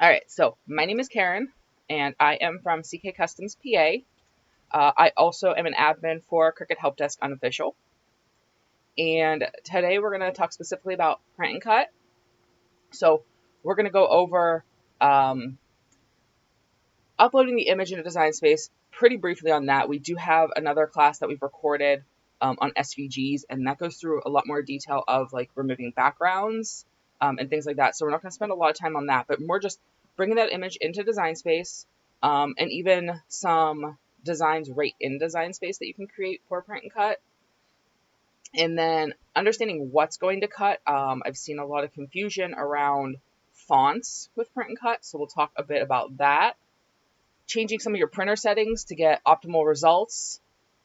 All right, so my name is Karen, and I am from CK Customs PA. I also am an admin for Cricut Help Desk Unofficial. And today we're going to talk specifically about print and cut. So we're going to go over um, uploading the image into Design Space pretty briefly on that. We do have another class that we've recorded on SVGs, and that goes through a lot more detail of like removing backgrounds and things like that. So we're not going to spend a lot of time on that, but more just bringing that image into Design Space and even some designs right in Design Space that you can create for print and cut. And then understanding what's going to cut. I've seen a lot of confusion around fonts with print and cut, so we'll talk a bit about that. Changing some of your printer settings to get optimal results.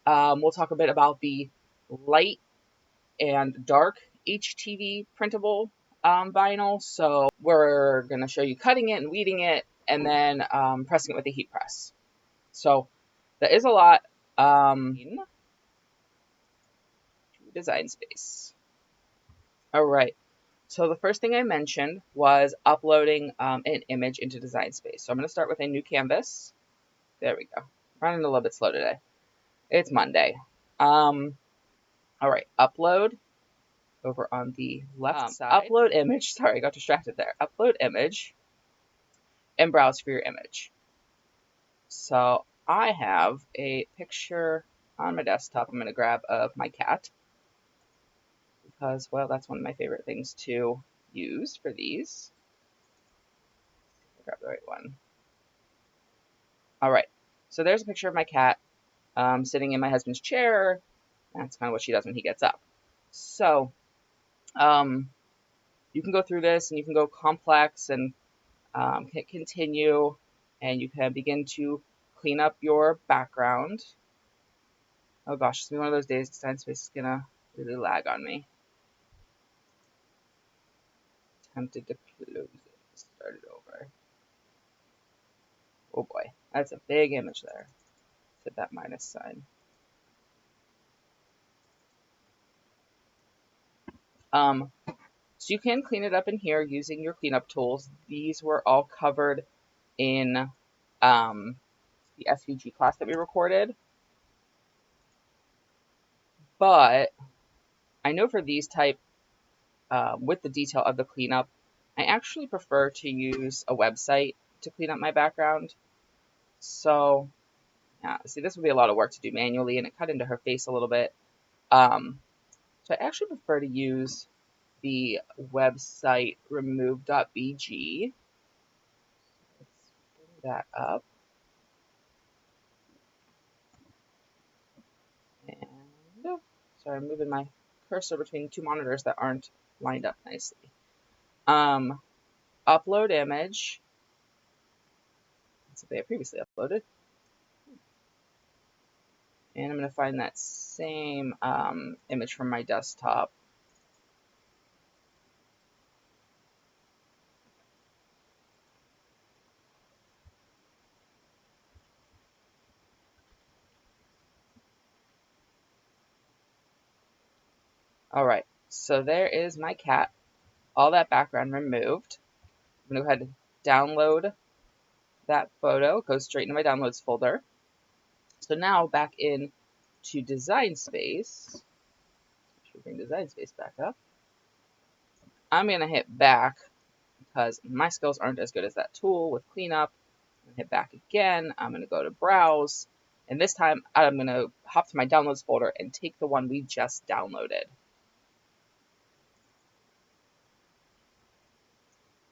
We'll talk a bit about the light and dark HTV printable vinyl. So we're going to show you cutting it and weeding it and then pressing it with a heat press. So that is a lot. Design Space. All right. So the first thing I mentioned was uploading an image into Design Space. So I'm going to start with a new canvas. There we go. Running a little bit slow today. It's Monday. All right. Upload over on the left side. Upload image. Sorry, I got distracted there. Upload image and browse for your image. So I have a picture on my desktop I'm going to grab of my cat because, well, that's one of my favorite things to use for these. Grab the right one. All right. So there's a picture of my cat sitting in my husband's chair. That's kind of what she does when he gets up. So you can go through this and you can go complex and hit continue, and you can begin to clean up your background. Oh gosh, it's been one of those days. Design Space is gonna really lag on me. Tempted to close it. Start it over. Oh boy, that's a big image there. Hit that minus sign. So you can clean it up in here using your cleanup tools. These were all covered in the SVG class that we recorded. But I know for these type, with the detail of the cleanup, I actually prefer to use a website to clean up my background. So, yeah, see, this would be a lot of work to do manually, and it cut into her face a little bit. So I actually prefer to use the website remove.bg. Let's bring that up. And, sorry, I'm moving my cursor between two monitors that aren't lined up nicely. Upload image. That's what they had previously uploaded. And I'm going to find that same image from my desktop. All right, so there is my cat. All that background removed. I'm going to go ahead and download that photo. It goes straight into my downloads folder. So now back in to Design Space. Should bring Design Space back up. I'm going to hit back because my skills aren't as good as that tool with cleanup. I'm going to hit back again. I'm going to go to Browse. And this time I'm going to hop to my Downloads folder and take the one we just downloaded.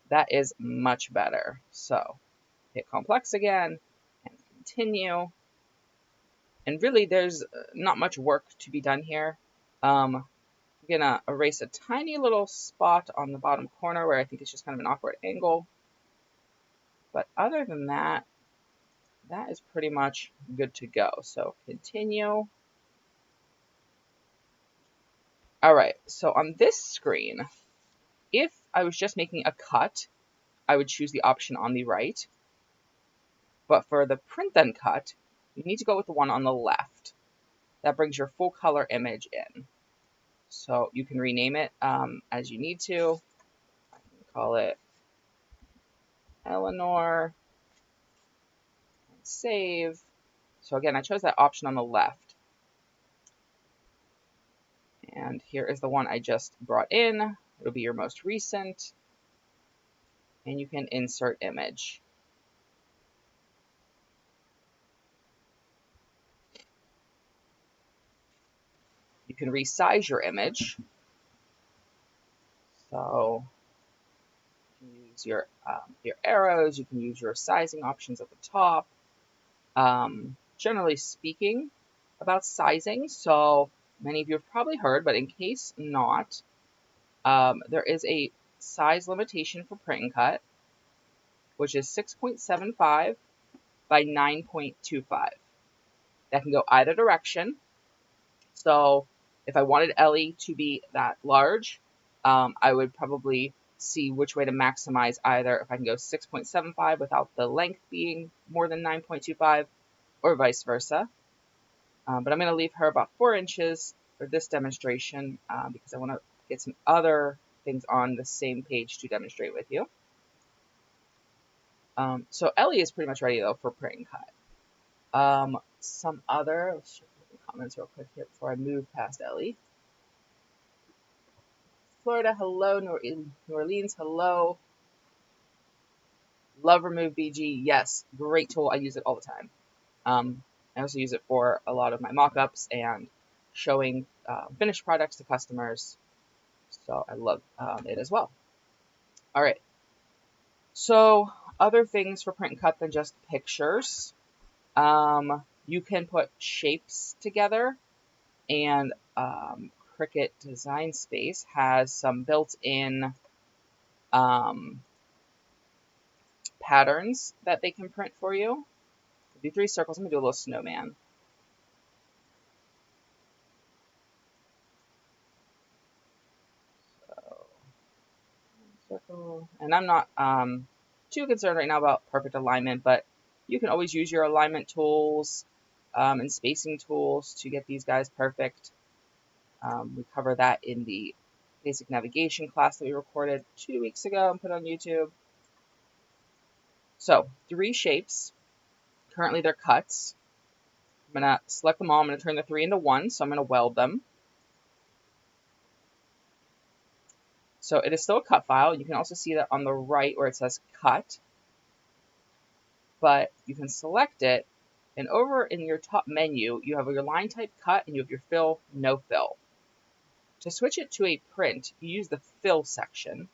That is much better. So hit Complex again and continue. And really there's not much work to be done here. I'm going to erase a tiny little spot on the bottom corner where I think it's just kind of an awkward angle. But other than that, that is pretty much good to go. So continue. All right, so on this screen, if I was just making a cut, I would choose the option on the right. But for the print then cut, you need to go with the one on the left. That brings your full color image in. So you can rename it as you need to. I can call it Eleanor, and save. So again, I chose that option on the left. And here is the one I just brought in. It'll be your most recent. And you can insert image. You can resize your image. So you can use your arrows. You can use your sizing options at the top. Generally speaking about sizing, so many of you have probably heard, but in case not, there is a size limitation for print and cut, which is 6.75 by 9.25. That can go either direction. So if I wanted Ellie to be that large, I would probably see which way to maximize either if I can go 6.75 without the length being more than 9.25 or vice versa. But I'm going to leave her about 4 inches for this demonstration because I want to get some other things on the same page to demonstrate with you. So Ellie is pretty much ready though for print and cut. Some other comments real quick here before I move past Ellie. Florida, hello. New Orleans, hello. Love remove.bg. Yes, great tool. I use it all the time. I also use it for a lot of my mock-ups and showing finished products to customers. So I love it as well. All right. So other things for print and cut than just pictures. You can put shapes together, and Cricut Design Space has some built-in patterns that they can print for you. It'll be 3 circles. I'm going to do a little snowman. Circle. And I'm not too concerned right now about perfect alignment, but you can always use your alignment tools and spacing tools to get these guys perfect. We cover that in the basic navigation class that we recorded 2 weeks ago and put on YouTube. So 3 shapes. Currently they're cuts. I'm going to select them all. I'm going to turn the 3 into 1, so I'm going to weld them. So it is still a cut file. You can also see that on the right where it says cut. But you can select it, and over in your top menu, you have your line type cut and you have your fill, no fill. To switch it to a print, you use the fill section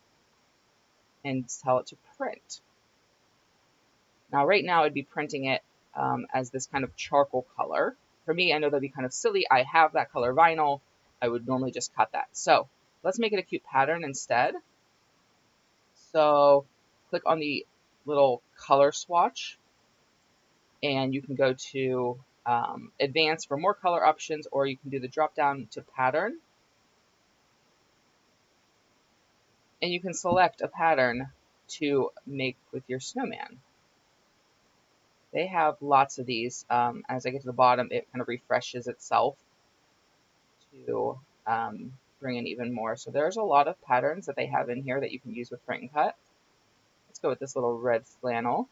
and tell it to print. Now, right now, I'd be printing it as this kind of charcoal color. For me, I know that'd be kind of silly. I have that color vinyl. I would normally just cut that. So let's make it a cute pattern instead. So click on the little color swatch, and you can go to advanced for more color options, or you can do the drop down to pattern. And you can select a pattern to make with your snowman. They have lots of these. As I get to the bottom, it kind of refreshes itself to bring in even more. So there's a lot of patterns that they have in here that you can use with print and cut. Let's go with this little red flannel.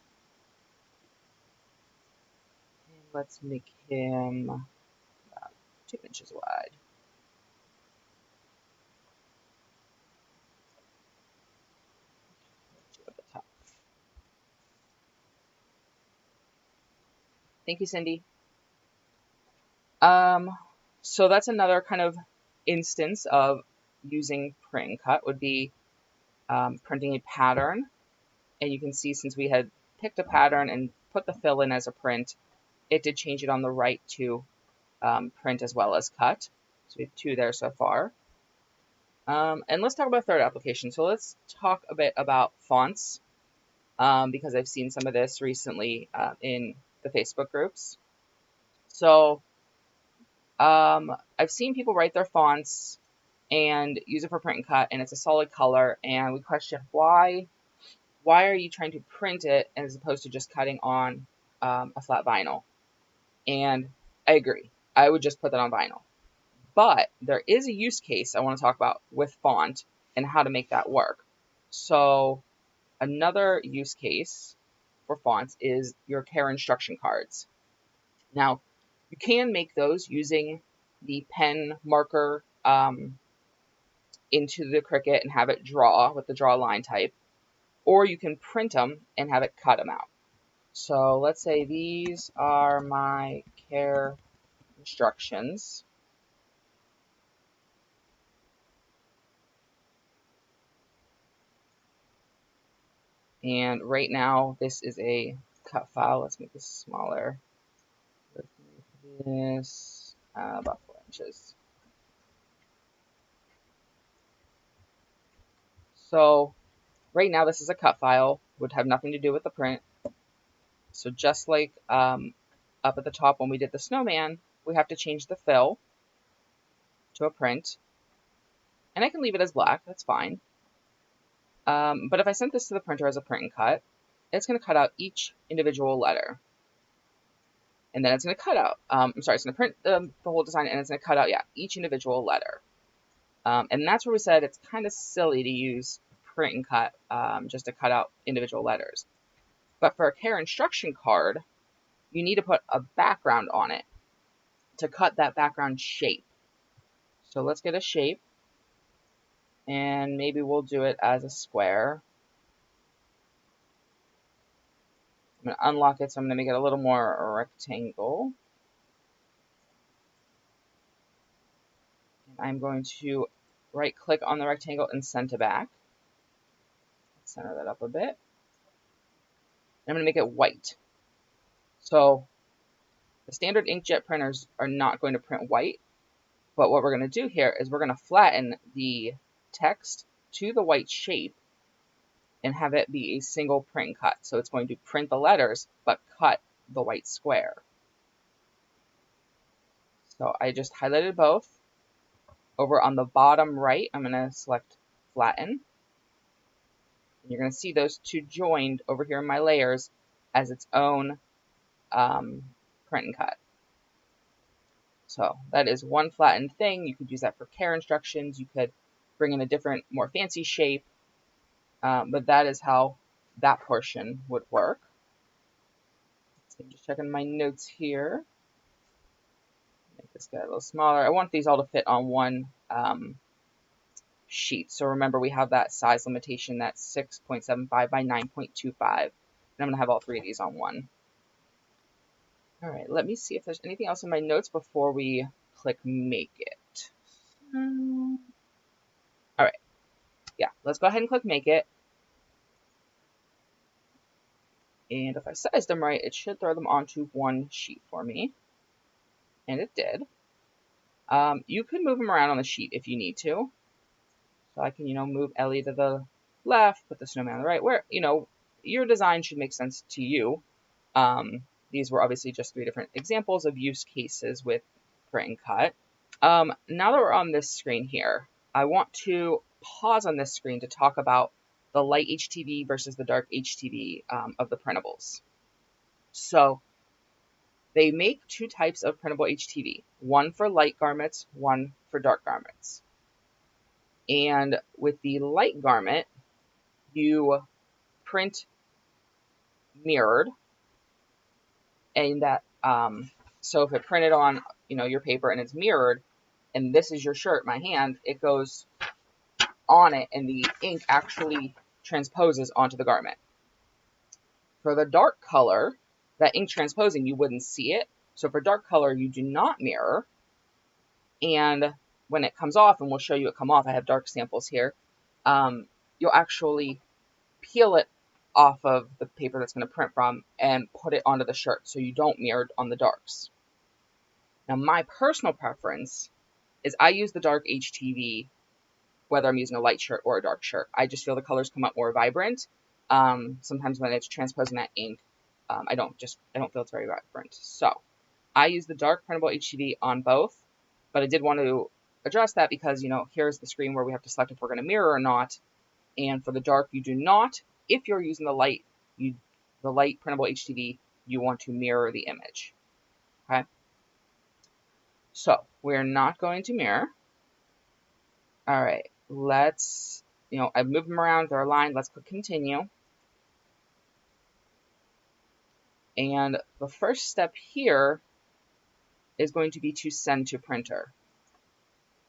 And let's make him about 2 inches wide. At the top. Thank you, Cindy. So that's another kind of instance of using print and cut would be printing a pattern. And you can see since we had picked a pattern and put the fill in as a print, it did change it on the right to print as well as cut. So we have 2 there so far. And let's talk about third application. So let's talk a bit about fonts because I've seen some of this recently in the Facebook groups. So I've seen people write their fonts and use it for print and cut, and it's a solid color, and we question why are you trying to print it as opposed to just cutting on a flat vinyl? And I agree. I would just put that on vinyl. But there is a use case I want to talk about with font and how to make that work. So Another use case for fonts is your care instruction cards. Now, you can make those using the pen marker into the Cricut and have it draw with the draw line type, or you can print them and have it cut them out. So let's say these are my care instructions. And right now, this is a cut file. Let's make this smaller. Let's make this about 4 inches. So right now, this is a cut file. Would have nothing to do with the print. So just like up at the top when we did the snowman, we have to change the fill to a print. And I can leave it as black. That's fine. But if I sent this to the printer as a print and cut, it's going to cut out each individual letter. And then it's going to cut out, it's going to print the whole design, and it's going to cut out, each individual letter. And that's where we said it's kind of silly to use print and cut just to cut out individual letters. But for a care instruction card, you need to put a background on it to cut that background shape. So let's get a shape, and maybe we'll do it as a square. I'm going to unlock it, so I'm going to make it a little more rectangle. I'm going to right-click on the rectangle and send to back. Center that up a bit. I'm going to make it white. So the standard inkjet printers are not going to print white, but what we're going to do here is we're going to flatten the text to the white shape and have it be a single print cut. So it's going to print the letters, but cut the white square. So I just highlighted both. Over on the bottom right, I'm going to select flatten. You're going to see those two joined over here in my layers as its own print and cut. So that is one flattened thing. You could use that for care instructions. You could bring in a different, more fancy shape. But that is how that portion would work. So I'm just checking my notes here. Make this guy a little smaller. I want these all to fit on one sheet. So remember, we have that size limitation, that's 6.75 by 9.25. And I'm going to have all three of these on one. All right, let me see if there's anything else in my notes before we click Make It. All right, let's go ahead and click Make It. And if I sized them right, it should throw them onto one sheet for me. And it did. You could move them around on the sheet if you need to. So I can, move Ellie to the left, put the snowman on the right, where, your design should make sense to you. These were obviously just 3 different examples of use cases with print and cut. Now that we're on this screen here, I want to pause on this screen to talk about the light HTV versus the dark HTV of the printables. So they make 2 types of printable HTV, one for light garments, one for dark garments. And with the light garment, you print mirrored, and that so if it printed on your paper and it's mirrored, and this is your shirt, my hand, it goes on it, and the ink actually transposes onto the garment. For the dark color, that ink transposing, you wouldn't see it. So for dark color, you do not mirror, and when it comes off, and we'll show you it come off, I have dark samples here, you'll actually peel it off of the paper that's going to print from and put it onto the shirt so you don't mirror on the darks. Now my personal preference is I use the dark HTV whether I'm using a light shirt or a dark shirt. I just feel the colors come up more vibrant. Sometimes when it's transposing that ink, I don't feel it's very vibrant. So I use the dark printable HTV on both, but I did want to address that because, here's the screen where we have to select if we're going to mirror or not. And for the dark, you do not. If you're using the light printable HTV, you want to mirror the image. Okay. So we're not going to mirror. All right. Let's, I've moved them around. They're aligned. Let's click continue. And the first step here is going to be to send to printer.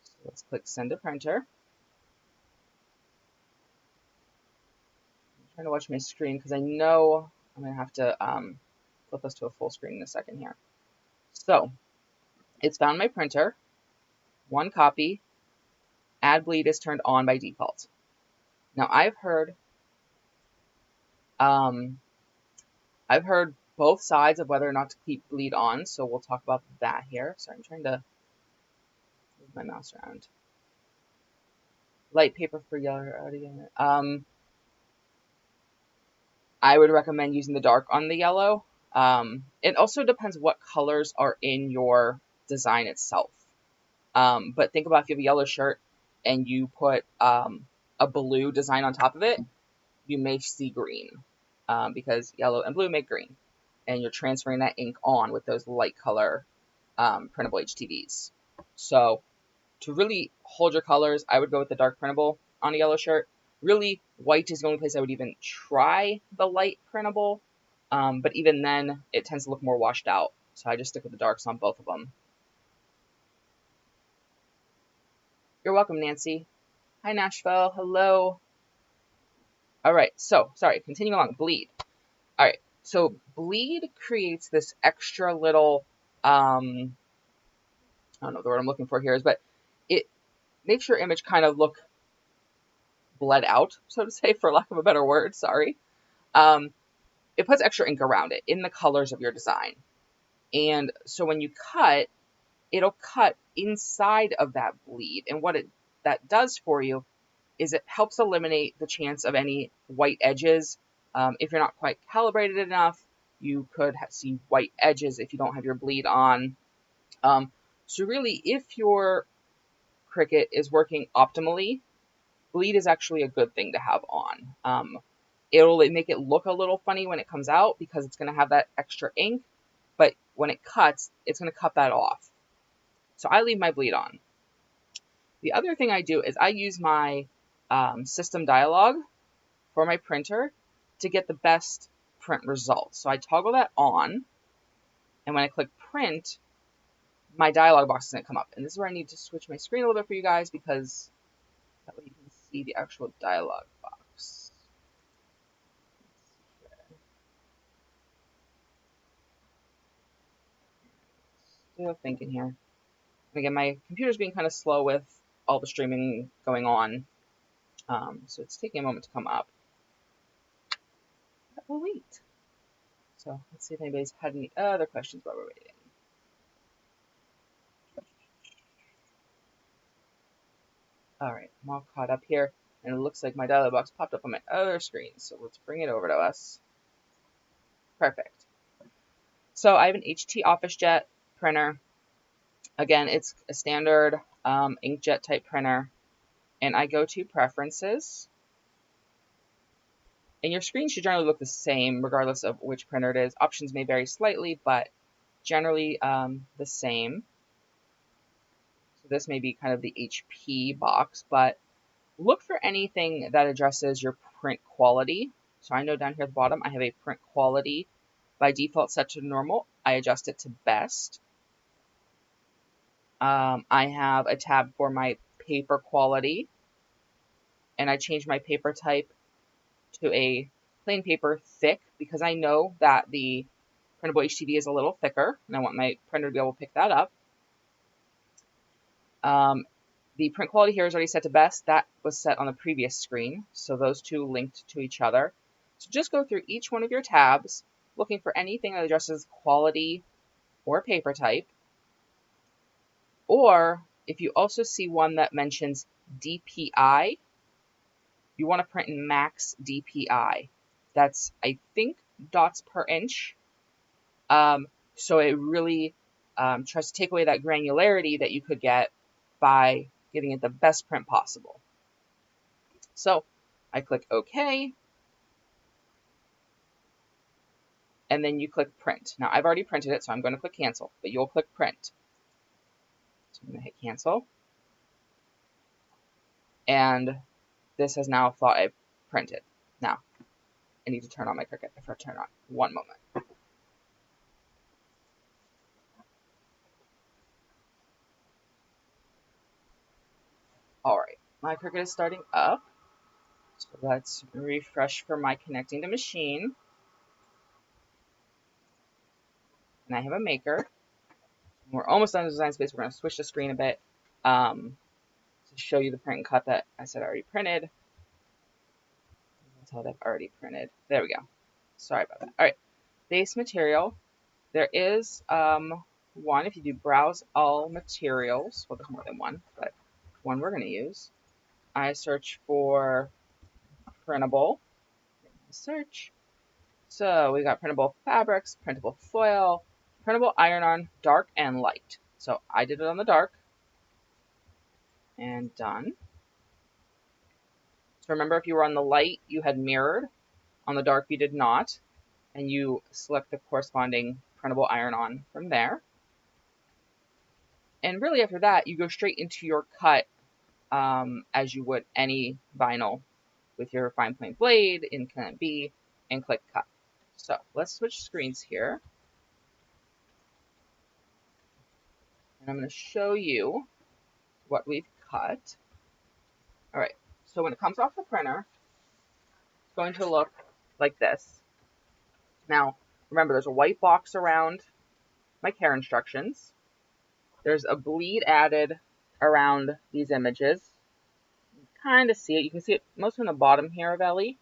So let's click send to printer. I'm trying to watch my screen because I know I'm going to have to flip us to a full screen in a second here. So it's found my printer, one copy, add bleed is turned on by default. Now I've heard both sides of whether or not to keep bleed on, so we'll talk about that here. Sorry, I'm trying to move my mouse around. Light paper for yellow. I would recommend using the dark on the yellow. It also depends what colors are in your design itself. But think about if you have a yellow shirt and you put a blue design on top of it, you may see green because yellow and blue make green. And you're transferring that ink on with those light color printable HTVs. So to really hold your colors, I would go with the dark printable on a yellow shirt. Really, white is the only place I would even try the light printable. But even then, it tends to look more washed out. So I just stick with the darks on both of them. You're welcome, Nancy. Hi, Nashville. Hello. All right. So, sorry, continuing along. Bleed. All right. So bleed creates this extra little, I don't know the word I'm looking for here is, but it makes your image kind of look bled out, so to say, for lack of a better word. Sorry. It puts extra ink around it in the colors of your design. And so when you cut, it'll cut inside of that bleed. And what that does for you is it helps eliminate the chance of any white edges. If you're not quite calibrated enough, you could see white edges if you don't have your bleed on. So really, if your Cricut is working optimally, bleed is actually a good thing to have on. It'll make it look a little funny when it comes out because it's going to have that extra ink, but when it cuts, it's going to cut that off. So I leave my bleed on. The other thing I do is I use my system dialog for my printer to get the best print results. So I toggle that on, and when I click print, my dialog box is going to come up. And this is where I need to switch my screen a little bit for you guys because that way you can see the actual dialog box. Still thinking here. And again, my computer's being kind of slow with all the streaming going on. So it's taking a moment to come up. But we'll wait. So let's see if anybody's had any other questions while we're waiting. All right, I'm all caught up here, and it looks like my dialog box popped up on my other screen. So let's bring it over to us. Perfect. So I have an HT OfficeJet printer. Again, it's a standard inkjet type printer. And I go to Preferences. And your screen should generally look the same regardless of which printer it is. Options may vary slightly, but generally the same. So this may be kind of the HP box, but look for anything that addresses your print quality. So I know down here at the bottom, I have a print quality by default set to normal. I adjust it to best. I have a tab for my paper quality, and I change my paper type to a plain paper thick because I know that the printable HTV is a little thicker, and I want my printer to be able to pick that up. The print quality here is already set to best. That was set on the previous screen, so those two linked to each other. So just go through each one of your tabs, looking for anything that addresses quality or paper type. Or if you also see one that mentions DPI, you want to print in max DPI. That's, I think, dots per inch. So it really tries to take away that granularity that you could get by giving it the best print possible. So I click OK, and then you click Print. Now I've already printed it, so I'm going to click Cancel, but you'll click Print. So I'm going to hit Cancel, and this has now thought I printed. Now I need to turn on my Cricut. If I turn on, one moment. my Cricut is starting up. So let's refresh for my connecting to machine. And I have a Maker. We're almost done the design space. We're going to switch the screen a bit to show you the print and cut that I said I already printed. That's how I've already printed. There we go. Sorry about that. All right, base material. There is one, if you do browse all materials, well, there's more than one, but one we're going to use. I search for printable. Search. So we got printable fabrics, printable foil, printable iron-on, dark and light. So I did it on the dark. And done. So remember, if you were on the light, you had mirrored. On the dark, you did not. And you select the corresponding printable iron-on from there. And really after that, you go straight into your cut as you would any vinyl with your fine point blade in Can B and click cut. So let's switch screens here. And I'm going to show you what we've cut. All right, so when it comes off the printer, it's going to look like this. Now, remember, there's a white box around my care instructions. There's a bleed added around these images. You kind of see it. You can see it mostly on the bottom here of Ellie.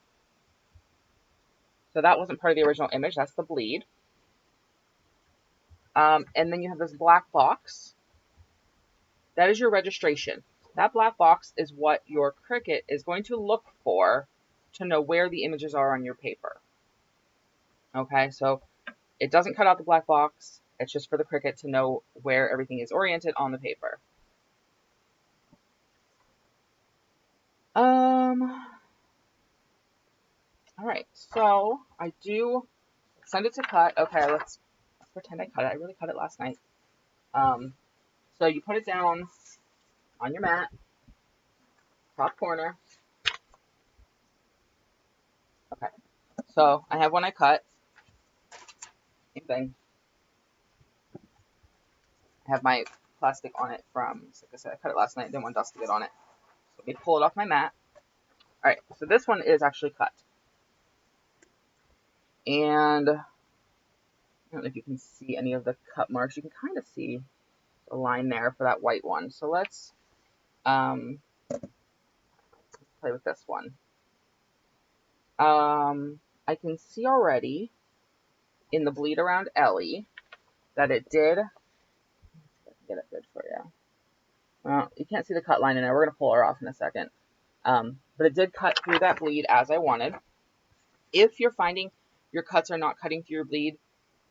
So that wasn't part of the original image. That's the bleed. And then you have this black box. That is your registration. That black box is what your Cricut is going to look for to know where the images are on your paper. Okay, so it doesn't cut out the black box. It's just for the Cricut to know where everything is oriented on the paper. All right, so I do send it to cut. Okay, let's pretend I cut it. I really cut it last night. So you put it down on your mat, top corner. Okay, so I have one I cut. Same thing. I have my plastic on it from, like I said, I cut it last night. Didn't want dust to get on it. So let me pull it off my mat. All right, so this one is actually cut. And I don't know if you can see any of the cut marks. You can kind of see the line there for that white one. So let's play with this one. I can see already in the bleed around Ellie that it did. Get it good for you. Well, you can't see the cut line in there. We're going to pull her off in a second. But it did cut through that bleed as I wanted. If you're finding your cuts are not cutting through your bleed,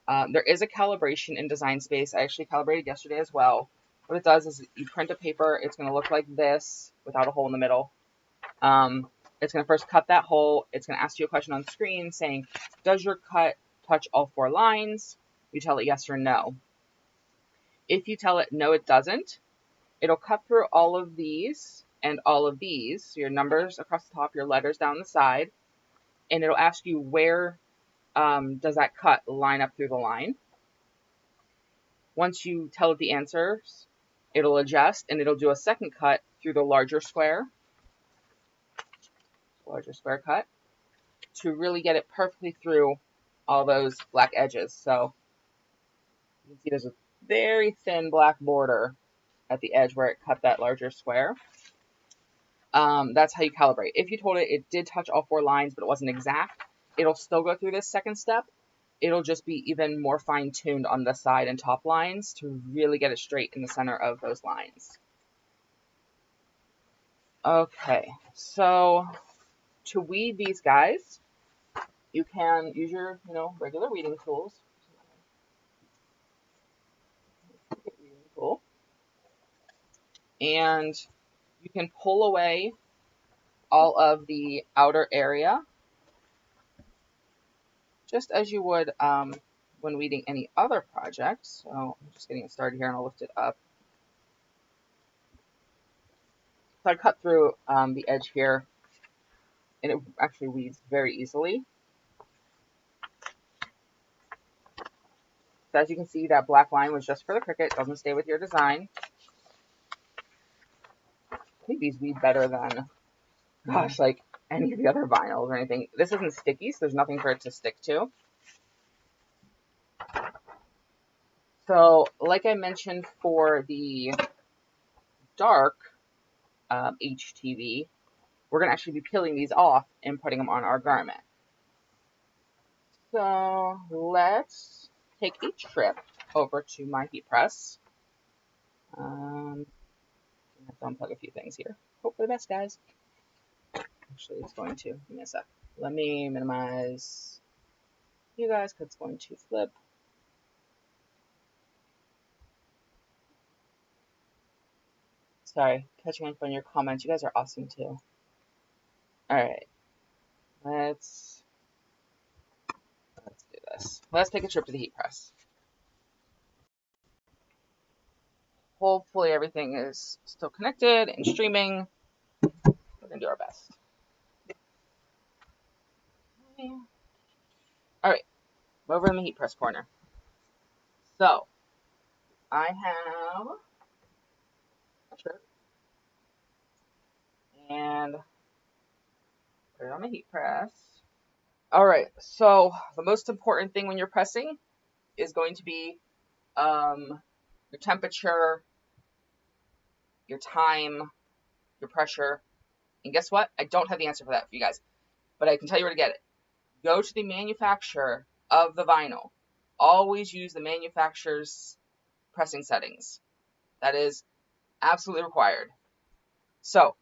there is a calibration in Design Space. I actually calibrated yesterday as well. What it does is you print a paper. It's going to look like this without a hole in the middle. It's going to first cut that hole. It's going to ask you a question on screen saying, does your cut touch all 4 lines? You tell it yes or no. If you tell it no, it doesn't, it'll cut through all of these and all of these. So your numbers across the top, your letters down the side. And it'll ask you where does that cut line up through the line. Once you tell it the answers, it'll adjust and it'll do a second cut through the larger square cut to really get it perfectly through all those black edges. So you can see there's a very thin black border at the edge where it cut that larger square. That's how you calibrate. If you told it did touch all 4 lines, but it wasn't exact, it'll still go through this second step. It'll just be even more fine-tuned on the side and top lines to really get it straight in the center of those lines. Okay, so to weed these guys, you can use your, regular weeding tools. And you can pull away all of the outer area, just as you would when weeding any other project. So I'm just getting it started here and I'll lift it up. So I cut through the edge here and it actually weeds very easily. So as you can see, that black line was just for the Cricut. It doesn't stay with your design. think these weed better than, gosh, like any of the other vinyls or anything. This isn't sticky, so there's nothing for it to stick to. So, like I mentioned for the dark HTV, we're going to actually be peeling these off and putting them on our garment. So, let's take a trip over to my heat press. I have to unplug a few things here. Hope for the best, guys. Actually, it's going to. Give me a sec. Let me minimize you guys because it's going to flip. Sorry, catching up on your comments. You guys are awesome too. Alright. Let's do this. Let's take a trip to the heat press. Hopefully everything is still connected and streaming. We're going to do our best. Alright, over in the heat press corner. So, I have a shirt. And put it on the heat press. Alright, so the most important thing when you're pressing is going to be your temperature, your time, your pressure. And guess what? I don't have the answer for that for you guys, but I can tell you where to get it. Go to the manufacturer of the vinyl. Always use the manufacturer's pressing settings. That is absolutely required. So,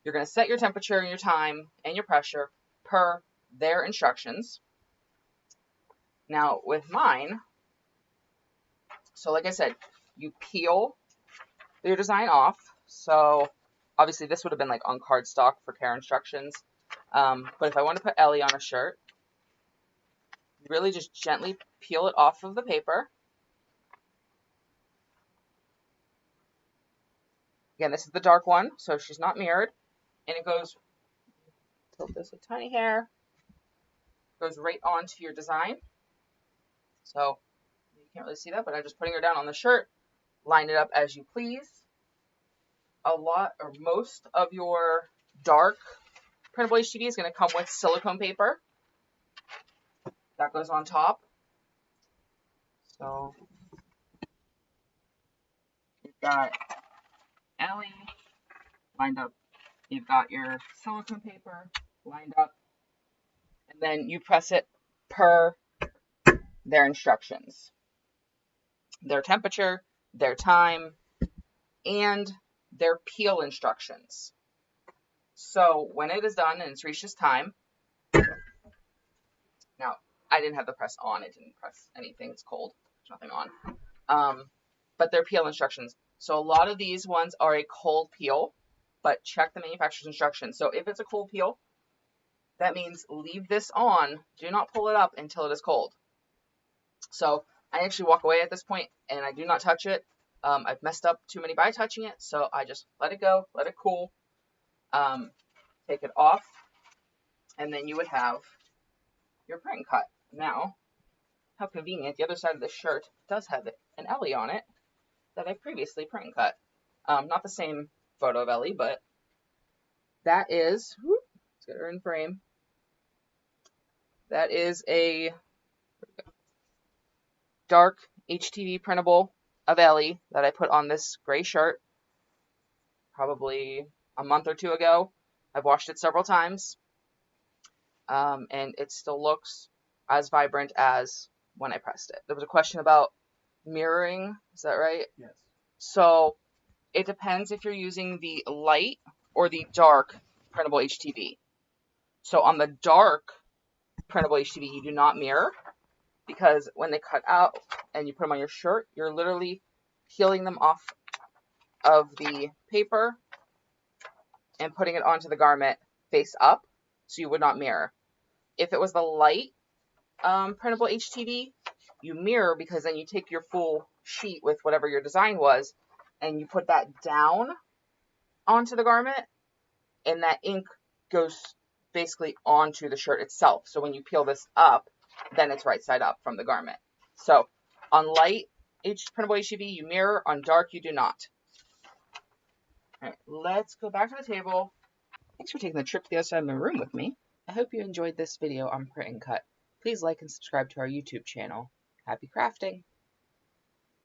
you're going to set your temperature and your time and your pressure per their instructions. Now, with mine, so like I said, you peel your design off. So, obviously this would have been like on cardstock for care instructions. But if I want to put Ellie on a shirt, you really just gently peel it off of the paper. Again, this is the dark one, so she's not mirrored. And it goes, tilt this a tiny hair, goes right onto your design. So you can't really see that, but I'm just putting her down on the shirt. Line it up as you please. A lot or most of your dark printable HTV is going to come with silicone paper. That goes on top. So you've got Ellie lined up. You've got your silicone paper lined up. And then you press it per their instructions. Their temperature, their time, and their peel instructions. So when it is done and it's reached its time, now I didn't have the press on, it didn't press anything, it's cold, there's nothing on. But their peel instructions. So a lot of these ones are a cold peel, but check the manufacturer's instructions. So if it's a cold peel, that means leave this on, do not pull it up until it is cold. So I actually walk away at this point and I do not touch it. I've messed up too many by touching it, so I just let it go, let it cool, take it off, and then you would have your print cut. Now, how convenient, the other side of the shirt does have an Ellie on it that I previously print cut. Not the same photo of Ellie, but that is, let's get her in frame. That is a dark HTV printable of Ellie that I put on this gray shirt probably a month or two ago. I've washed it several times, and it still looks as vibrant as when I pressed it. There was a question about mirroring, is that right? Yes. So it depends if you're using the light or the dark printable HTV. So on the dark printable HTV, you do not mirror, because when they cut out and you put them on your shirt, you're literally peeling them off of the paper and putting it onto the garment face up, so you would not mirror. If it was the light printable HTV, you mirror, because then you take your full sheet with whatever your design was and you put that down onto the garment, and that ink goes basically onto the shirt itself. So when you peel this up, then it's right side up from the garment. So on light printable HTV, you mirror. On dark, you do not. All right, let's go back to the table. Thanks for taking the trip to the other side of the room with me. I hope you enjoyed this video on print and cut. Please like and subscribe to our YouTube channel. Happy crafting!